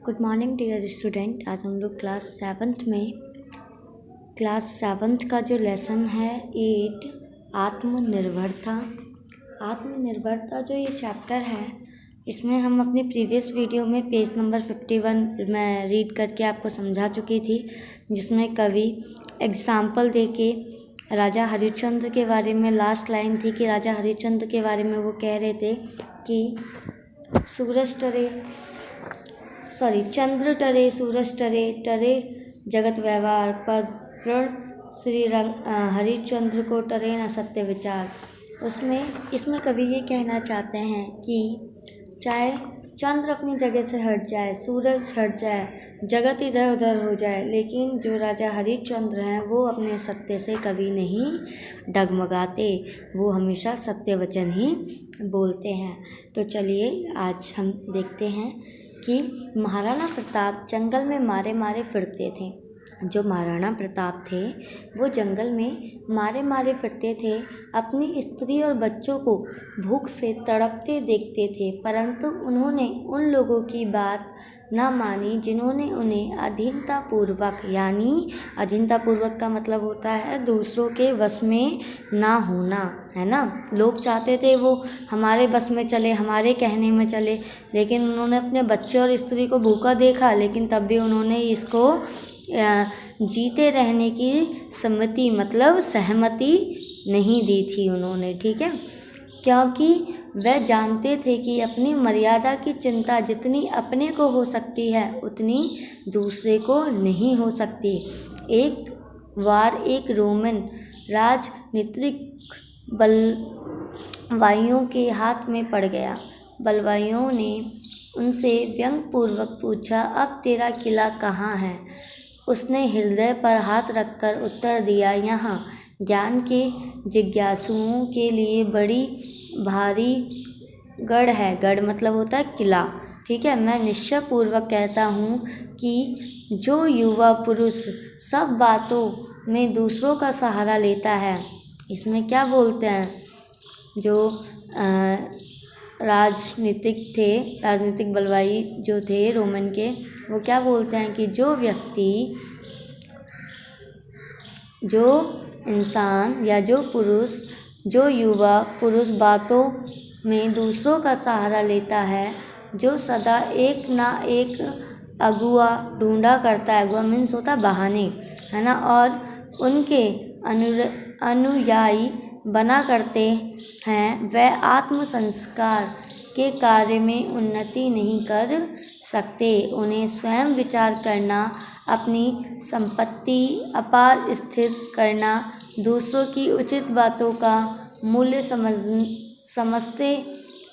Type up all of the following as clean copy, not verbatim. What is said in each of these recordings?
Good morning dear student. आज हम लोग क्लास सेवन्थ का जो लेसन है 8 आत्मनिर्भरता। आत्मनिर्भरता जो ये चैप्टर है, इसमें हम अपनी प्रीवियस वीडियो में पेज नंबर 51 मैं रीड करके आपको समझा चुकी थी, जिसमें कवि एग्जाम्पल देके राजा हरिश्चंद्र के बारे में लास्ट लाइन थी कि राजा हरिश्चंद्र के बारे में वो कह रहे थे कि चंद्र टरे सूरज टरे टरे जगत व्यवहार पर प्रण श्री हरिश्चंद्र को टरे न सत्य विचार। इसमें कवि ये कहना चाहते हैं कि चाहे चंद्र अपनी जगह से हट जाए, सूरज हट जाए, जगत इधर उधर हो जाए, लेकिन जो राजा हरिश्चंद्र हैं वो अपने सत्य से कभी नहीं डगमगाते, वो हमेशा सत्य वचन ही बोलते हैं। तो चलिए आज हम देखते हैं कि महाराणा प्रताप जंगल में मारे मारे फिरते थे। जो महाराणा प्रताप थे वो जंगल में मारे मारे फिरते थे, अपनी स्त्री और बच्चों को भूख से तड़पते देखते थे, परंतु उन्होंने उन लोगों की बात ना मानी जिन्होंने उन्हें अधीनतापूर्वक, यानी अधीनतापूर्वक का मतलब होता है दूसरों के वश में ना होना, है ना। लोग चाहते थे वो हमारे बस में चले, हमारे कहने में चले, लेकिन उन्होंने अपने बच्चे और स्त्री को भूखा देखा, लेकिन तब भी उन्होंने इसको जीते रहने की सम्मति मतलब सहमति नहीं दी थी उन्होंने, ठीक है, क्योंकि वह जानते थे कि अपनी मर्यादा की चिंता जितनी अपने को हो सकती है उतनी दूसरे को नहीं हो सकती। एक बार एक रोमन राजनीतिक बलवाइयों के हाथ में पड़ गया। बलवाइयों ने उनसे व्यंग्यपूर्वक पूछा, अब तेरा किला कहाँ है? उसने हृदय पर हाथ रखकर उत्तर दिया, यहाँ। ज्ञान के जिज्ञासुओं के लिए बड़ी भारी गढ़ है। गढ़ मतलब होता है किला, ठीक है। मैं निश्चयपूर्वक कहता हूँ कि जो युवा पुरुष सब बातों में दूसरों का सहारा लेता है, इसमें क्या बोलते हैं, जो राजनीतिक बलवाई जो थे रोमन के, वो क्या बोलते हैं कि जो इंसान या जो युवा पुरुष बातों में दूसरों का सहारा लेता है, जो सदा एक ना एक अगुआ ढूंढा करता है, अगुआ मीन्स होता है बहाने, है ना, और उनके अनुयायी बना करते हैं, वह आत्म संस्कार के कार्य में उन्नति नहीं कर सकते। उन्हें स्वयं विचार करना, अपनी संपत्ति अपार स्थिर करना, दूसरों की उचित बातों का मूल्य समझते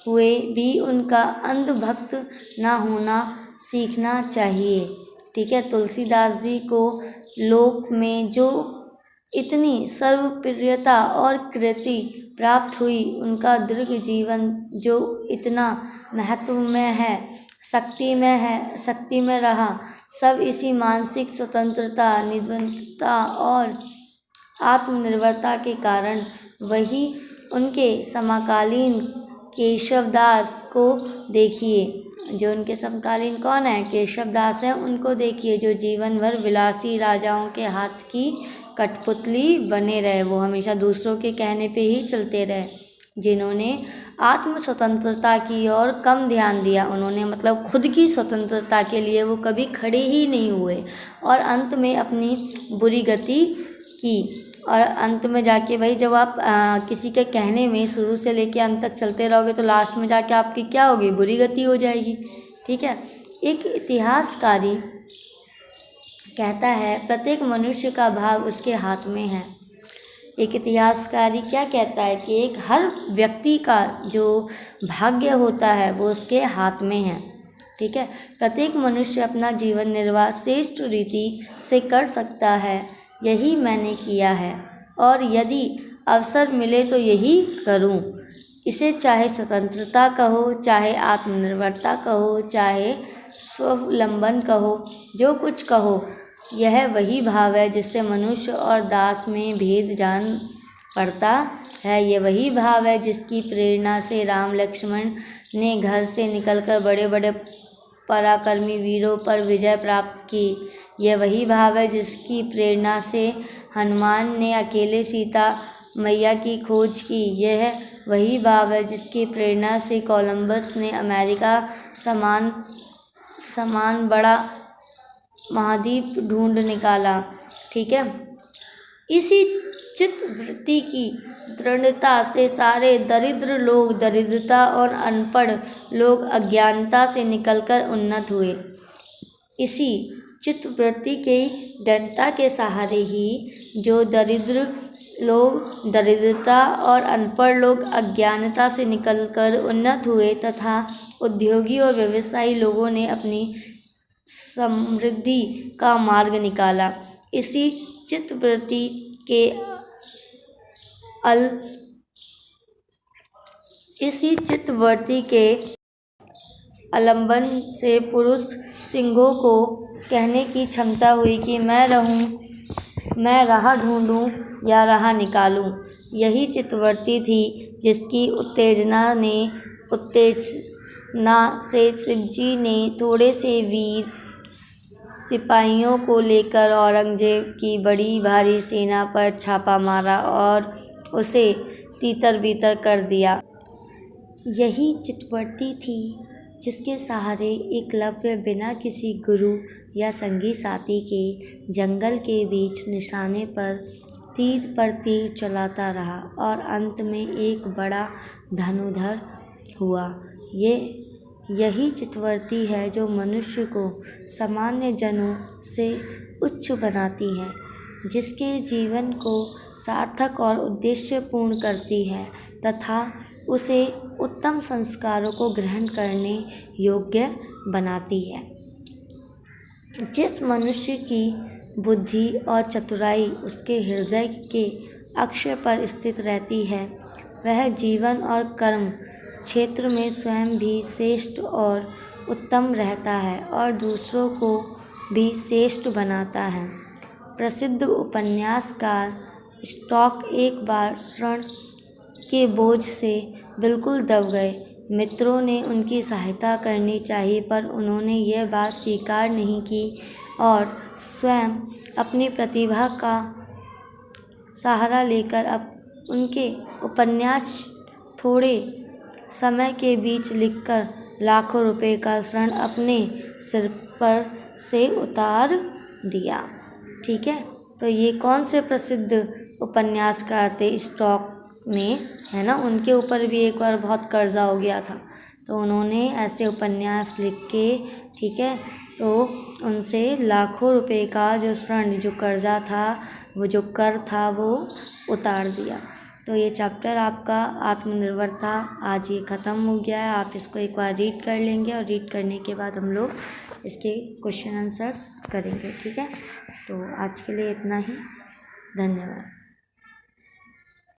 हुए भी उनका अंधभक्त ना होना सीखना चाहिए, ठीक है। तुलसीदास जी को लोक में जो इतनी सर्वप्रियता और कीर्ति प्राप्त हुई, उनका दीर्घ जीवन जो इतना महत्वमय है, शक्ति में रहा, सब इसी मानसिक स्वतंत्रता, निबद्धता और आत्मनिर्भरता के कारण। वही उनके समकालीन केशवदास को देखिए, जो उनके समकालीन कौन है, केशवदास है, उनको देखिए, जो जीवन भर विलासी राजाओं के हाथ की कठपुतली बने रहे, वो हमेशा दूसरों के कहने पे ही चलते रहे, जिन्होंने आत्म स्वतंत्रता की ओर कम ध्यान दिया। उन्होंने मतलब खुद की स्वतंत्रता के लिए वो कभी खड़े ही नहीं हुए, और अंत में अपनी बुरी गति की। और अंत में जाके भाई जब आप किसी के कहने में शुरू से लेके अंत तक चलते रहोगे, तो लास्ट में जाके आपकी क्या होगी, बुरी गति हो जाएगी, ठीक है। एक इतिहासकारी कहता है, प्रत्येक मनुष्य का भाग उसके हाथ में है। एक इतिहासकारी क्या कहता है कि हर व्यक्ति का जो भाग्य होता है वो उसके हाथ में है, ठीक है। प्रत्येक मनुष्य अपना जीवन निर्वाह श्रेष्ठ रीति से कर सकता है, यही मैंने किया है, और यदि अवसर मिले तो यही करूं। इसे चाहे स्वतंत्रता कहो, चाहे आत्मनिर्भरता कहो, चाहे स्वावलंबन कहो, जो कुछ कहो, यह वही भाव है जिससे मनुष्य और दास में भेद जान पड़ता है। यह वही भाव है जिसकी प्रेरणा से राम लक्ष्मण ने घर से निकलकर बड़े बड़े पराक्रमी वीरों पर विजय प्राप्त की। यह वही भाव है जिसकी प्रेरणा से हनुमान ने अकेले सीता मैया की खोज की। यह वही भाव है जिसकी प्रेरणा से कोलंबस ने अमेरिका समान बड़ा महाद्वीप ढूंढ निकाला। ठीक है। इसी चित्तवृत्ति की दृढ़ता से सारे दरिद्र लोग दरिद्रता और अनपढ़ लोग अज्ञानता से निकलकर उन्नत हुए। इसी चित्तवृत्ति की दृढ़ता के सहारे ही जो दरिद्र लोग दरिद्रता और अनपढ़ लोग अज्ञानता से निकलकर उन्नत हुए तथा उद्योगी और व्यवसायी लोगों ने अपनी समृद्धि का मार्ग निकाला। इसी चित्तवृत्ति के अवलंबन से पुरुष सिंहों को कहने की क्षमता हुई कि मैं राह ढूंढूं या राह निकालूं। यही चित्तवृत्ति थी जिसकी उत्तेजना से शिवजी ने थोड़े से वीर सिपाहियों को लेकर औरंगजेब की बड़ी भारी सेना पर छापा मारा और उसे तीतर-बीतर कर दिया। यही चित्तवृत्ति थी जिसके सहारे एकलव्य बिना किसी गुरु या संगी साथी के जंगल के बीच निशाने पर तीर चलाता रहा और अंत में एक बड़ा धनुर्धर हुआ। यही चित्तवृत्ति है जो मनुष्य को सामान्य जनों से उच्च बनाती है, जिसके जीवन को सार्थक और उद्देश्यपूर्ण करती है तथा उसे उत्तम संस्कारों को ग्रहण करने योग्य बनाती है। जिस मनुष्य की बुद्धि और चतुराई उसके हृदय के अक्ष पर स्थित रहती है, वह जीवन और कर्म क्षेत्र में स्वयं भी श्रेष्ठ और उत्तम रहता है और दूसरों को भी श्रेष्ठ बनाता है। प्रसिद्ध उपन्यासकार स्टॉक एक बार ऋण के बोझ से बिल्कुल दब गए। मित्रों ने उनकी सहायता करनी चाहिए पर उन्होंने यह बात स्वीकार नहीं की और स्वयं अपनी प्रतिभा का सहारा लेकर उनके उपन्यास थोड़े समय के बीच लिखकर लाखों रुपए का ऋण अपने सिर पर से उतार दिया। ठीक है। तो ये कौन से प्रसिद्ध उपन्यासकार थे? स्टॉक में, है ना। उनके ऊपर भी एक बार बहुत कर्जा हो गया था, तो उन्होंने ऐसे उपन्यास लिख के, ठीक है, तो उनसे लाखों रुपए का जो ऋण, जो कर्जा था, वो जो कर था, वो उतार दिया। तो ये चैप्टर आपका आत्मनिर्भर था, आज ये ख़त्म हो गया है। आप इसको एक बार रीड कर लेंगे और रीड करने के बाद हम लोग इसके क्वेश्चन आंसर्स करेंगे। ठीक है। तो आज के लिए इतना ही। धन्यवाद।